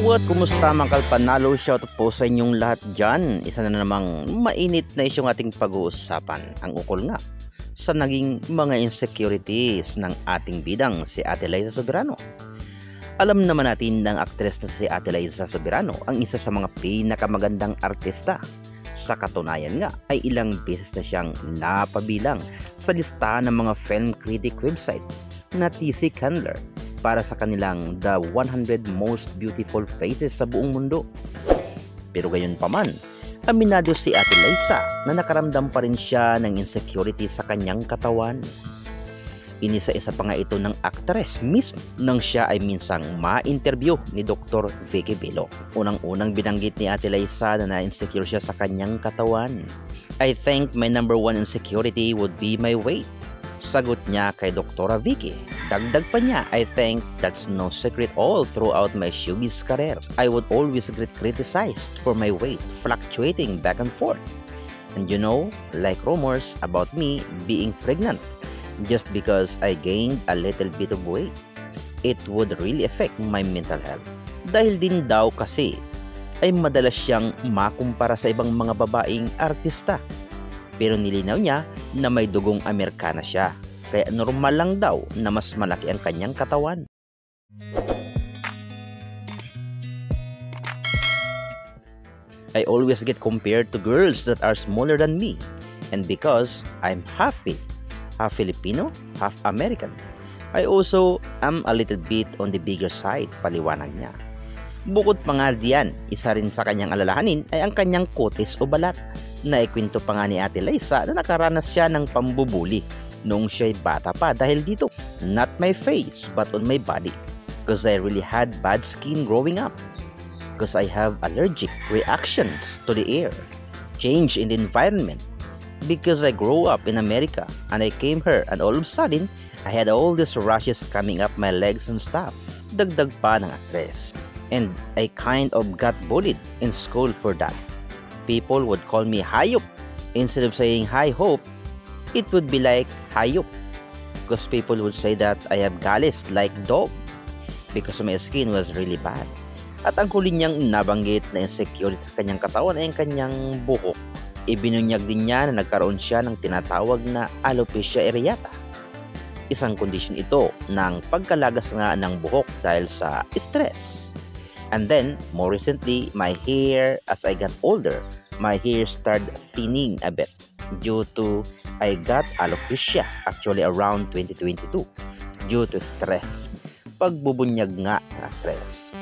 What? Kumusta mga kalpanalo? Shoutout po sa inyong lahat dyan. Isa na namang mainit na isyong ating pag-uusapan. Ang ukol nga sa naging mga insecurities ng ating bidang si Ate Liza Soberano. Alam naman natin ng aktres na si Ate Liza Soberano ang isa sa mga pinakamagandang artista. Sa katunayan nga ay ilang beses na siyang napabilang sa listahan ng mga film critic website na TC Candler para sa kanilang The 100 Most Beautiful Faces sa buong mundo. Pero gayon pa man, aminado si Ate Liza na nakaramdam pa rin siya ng insecurity sa kanyang katawan. Inisa-isa pa nga ito ng aktres mismo nang siya ay minsang ma-interview ni Dr. Vicky Bello. Unang-unang binanggit ni Ate Liza na na-insecure siya sa kanyang katawan. I think my number one insecurity would be my weight. Sagot niya kay Dr. Vicky. Dagdag pa niya, I think that's no secret all throughout my showbiz career. I would always get criticized for my weight fluctuating back and forth. And you know, like rumors about me being pregnant just because I gained a little bit of weight. It would really affect my mental health. Dahil din daw kasi ay madalas siyang makumpara sa ibang mga babaeng artista. Pero nilinaw niya na may dugong Amerikana siya, kaya normal lang daw na mas malaki ang kanyang katawan. I always get compared to girls that are smaller than me, and because I'm half Filipino, half American, I also am a little bit on the bigger side, paliwanag niya. Bukod pa nga diyan, isa rin sa kanyang alalahanin ay ang kanyang kutis o balat. Naikwento pa nga ni Ate Liza na nakaranas siya ng pambubuli noong siya'y bata pa dahil dito. Not my face but on my body, because I really had bad skin growing up, because I have allergic reactions to the air, change in the environment, because I grew up in America and I came here and all of a sudden I had all these rashes coming up my legs and stuff. Dagdag pa ng aktres. And I kind of got bullied in school for that. People would call me Hayop. Instead of saying Hi Hope, it would be like Hayop. Because people would say that I have galis like dog because my skin was really bad. At ang huli niyang nabanggit na insecurity sa kanyang katawan ay ang kanyang buhok. Ibinunyag din niya na nagkaroon siya ng tinatawag na alopecia areata. Isang kondisyon ito ng pagkalagas nga ng buhok dahil sa stress. And then, more recently, my hair, as I got older, my hair started thinning a bit due to I got alopecia actually around 2022 due to stress. Pagbubunyag nga ng stress.